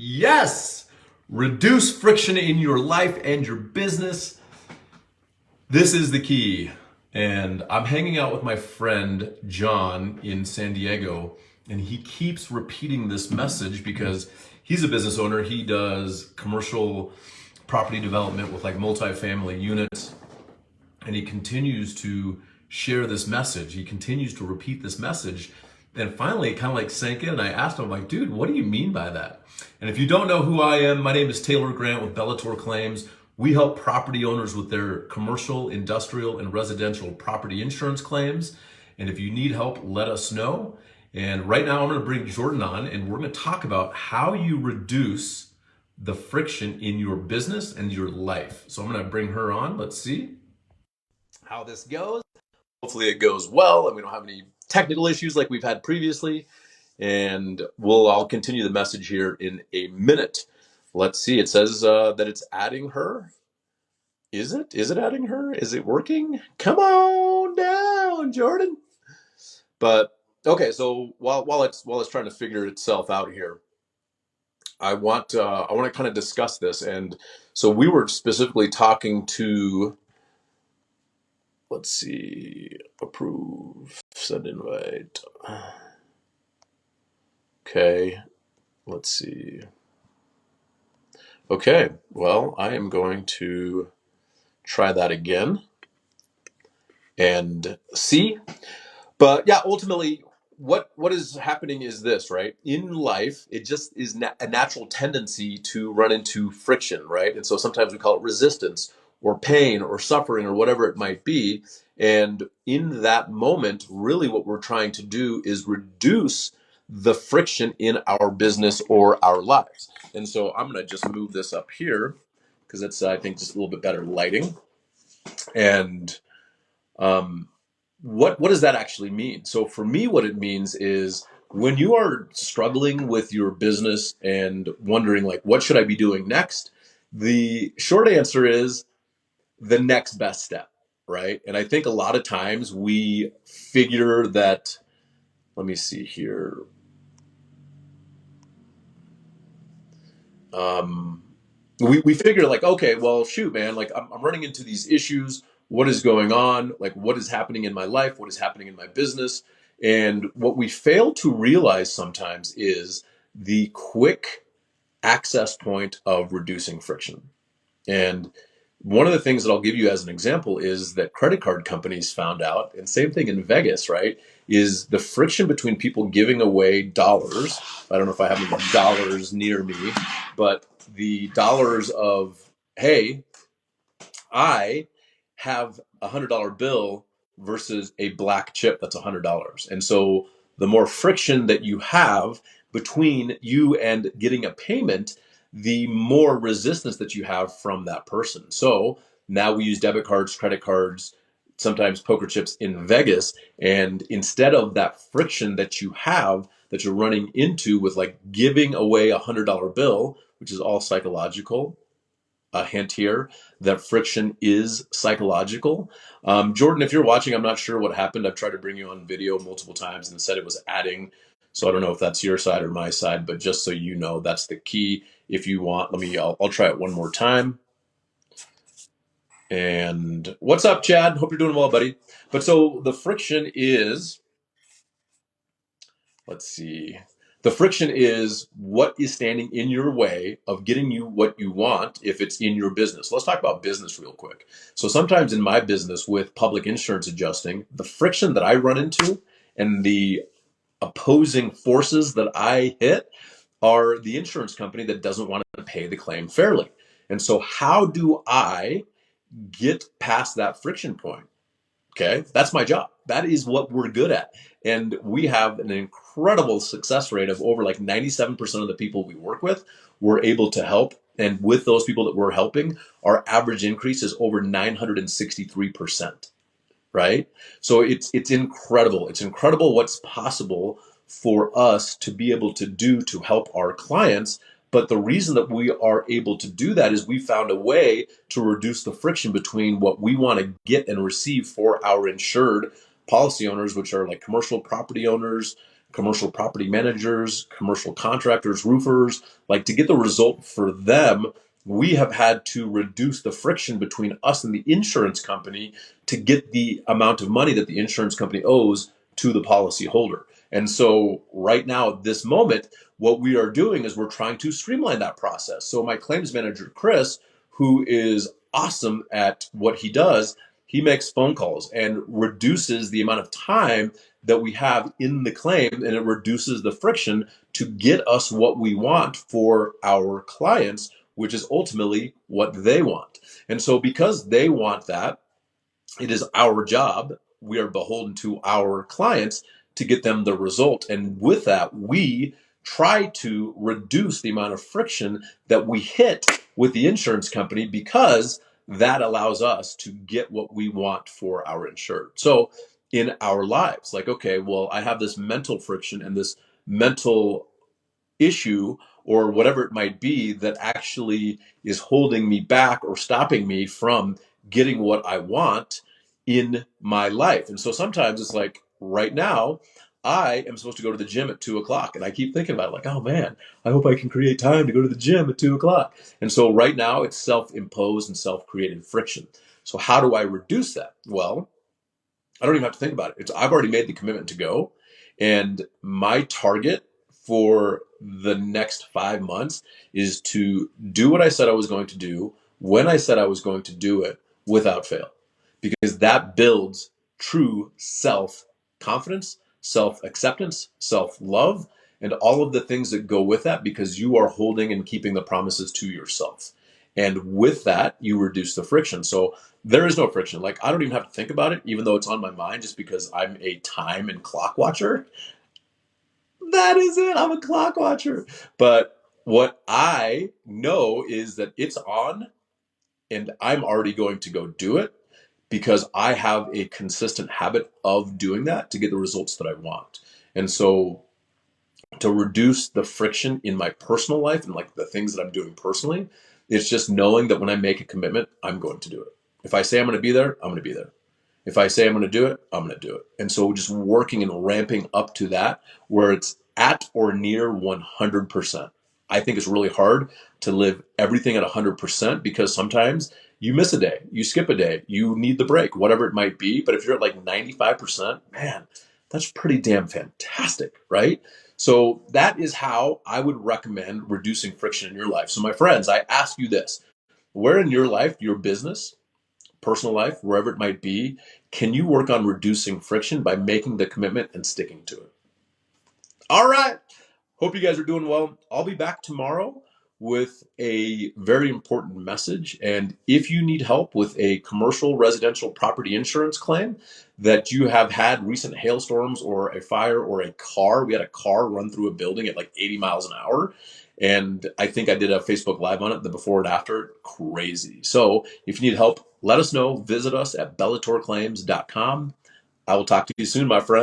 Yes! Reduce friction in your life and your business. This is the key. And I'm hanging out with my friend John in San Diego, and he keeps repeating this message because he's a business owner. He does commercial property development with like multifamily units, and he continues to share this message. He continues to repeat this message. And finally, it kind of like sank in. And I asked him, like, dude, what do you mean by that? And if you don't know who I am, my name is Taylor Grant with Bellator Claims. We help property owners with their commercial, industrial, and residential property insurance claims. And if you need help, let us know. And right now, I'm going to bring Jordan on, and we're going to talk about how you reduce the friction in your business and your life. So I'm going to bring her on. Let's see how this goes. Hopefully it goes well and we don't have any technical issues like we've had previously. And I'll continue the message here in a minute. Let's see. It says that it's adding her. Is it? Is it adding her? Is it working? Come on down, Jordan. But okay, so while it's trying to figure itself out here, I want to kind of discuss this. And so we were specifically talking to, let's see, approve, send invite. Okay, let's see. Okay, well, I am going to try that again and see. But yeah, ultimately, what is happening is this, right? In life, it just is a natural tendency to run into friction, right? And so sometimes we call it resistance or pain or suffering or whatever it might be. And in that moment, really what we're trying to do is reduce the friction in our business or our lives. And so I'm going to just move this up here because it's, I think, just a little bit better lighting. And what does that actually mean? So for me, what it means is when you are struggling with your business and wondering, like, what should I be doing next? The short answer is the next best step, right? And I think a lot of times we figure that, let me see here. We figure like, okay, well, shoot, man, like I'm running into these issues. What is going on? Like, what is happening in my life? What is happening in my business? And what we fail to realize sometimes is the quick access point of reducing friction. And one of the things that I'll give you as an example is that credit card companies found out, and same thing in Vegas, right? Is the friction between people giving away dollars. I don't know if I have any dollars near me, but the dollars of, hey, I have $100 bill versus a black chip that's $100. And so the more friction that you have between you and getting a payment, the more resistance that you have from that person. So now we use debit cards, credit cards, sometimes poker chips in Vegas. And instead of that friction that you have that you're running into with like giving away $100 bill, which is all psychological, a hint here that friction is psychological. Jordan, if you're watching, I'm not sure what happened. I've tried to bring you on video multiple times and said it was adding. So I don't know if that's your side or my side, but just so you know, that's the key. If you want, I'll try it one more time. And what's up, Chad? Hope you're doing well, buddy. But so the friction is, let's see. The friction is what is standing in your way of getting you what you want if it's in your business. Let's talk about business real quick. So sometimes in my business with public insurance adjusting, the friction that I run into and the opposing forces that I hit are the insurance company that doesn't want to pay the claim fairly. And so how do I get past that friction point? Okay, that's my job. That is what we're good at. And we have an incredible success rate of over like 97% of the people we work with, we're able to help. And with those people that we're helping, our average increase is over 963%, right? So it's incredible. It's incredible what's possible for us to be able to do to help our clients. But the reason that we are able to do that is we found a way to reduce the friction between what we want to get and receive for our insured policy owners, which are like commercial property owners, commercial property managers, commercial contractors, roofers, like to get the result for them, we have had to reduce the friction between us and the insurance company to get the amount of money that the insurance company owes to the policy holder. And so right now, at this moment, what we are doing is we're trying to streamline that process. So my claims manager, Chris, who is awesome at what he does, he makes phone calls and reduces the amount of time that we have in the claim, and it reduces the friction to get us what we want for our clients, which is ultimately what they want. And so because they want that, it is our job. We are beholden to our clients to get them the result. And with that, we try to reduce the amount of friction that we hit with the insurance company, because that allows us to get what we want for our insured. So in our lives, like, okay, well, I have this mental friction and this mental issue or whatever it might be that actually is holding me back or stopping me from getting what I want in my life. And so sometimes it's like right now, I am supposed to go to the gym at 2 o'clock, and I keep thinking about it like, oh man, I hope I can create time to go to the gym at 2 o'clock. And so right now it's self-imposed and self-created friction. So how do I reduce that? Well, I don't even have to think about it. I've already made the commitment to go. And my target for the next 5 months is to do what I said I was going to do when I said I was going to do it without fail. Because that builds true self confidence, self acceptance, self love, and all of the things that go with that, because you are holding and keeping the promises to yourself. And with that, you reduce the friction. So there is no friction. Like, I don't even have to think about it, even though it's on my mind, just because I'm a time and clock watcher. That is it. I'm a clock watcher. But what I know is that it's on, and I'm already going to go do it because I have a consistent habit of doing that to get the results that I want. And so to reduce the friction in my personal life and like the things that I'm doing personally, it's just knowing that when I make a commitment, I'm going to do it. If I say I'm going to be there, I'm going to be there. If I say I'm going to do it, I'm going to do it. And so just working and ramping up to that where it's at or near 100%. I think it's really hard to live everything at 100% because sometimes you miss a day, you skip a day, you need the break, whatever it might be. But if you're at like 95%, man, that's pretty damn fantastic, right? So that is how I would recommend reducing friction in your life. So my friends, I ask you this: where in your life, your business, personal life, wherever it might be, can you work on reducing friction by making the commitment and sticking to it? All right. Hope you guys are doing well. I'll be back tomorrow with a very important message. And if you need help with a commercial residential property insurance claim that you have had recent hailstorms or a fire or a car, we had a car run through a building at like 80 miles an hour. And I think I did a Facebook Live on it, the before and after. Crazy. So if you need help, let us know. Visit us at bellatorclaims.com. I will talk to you soon, my friend.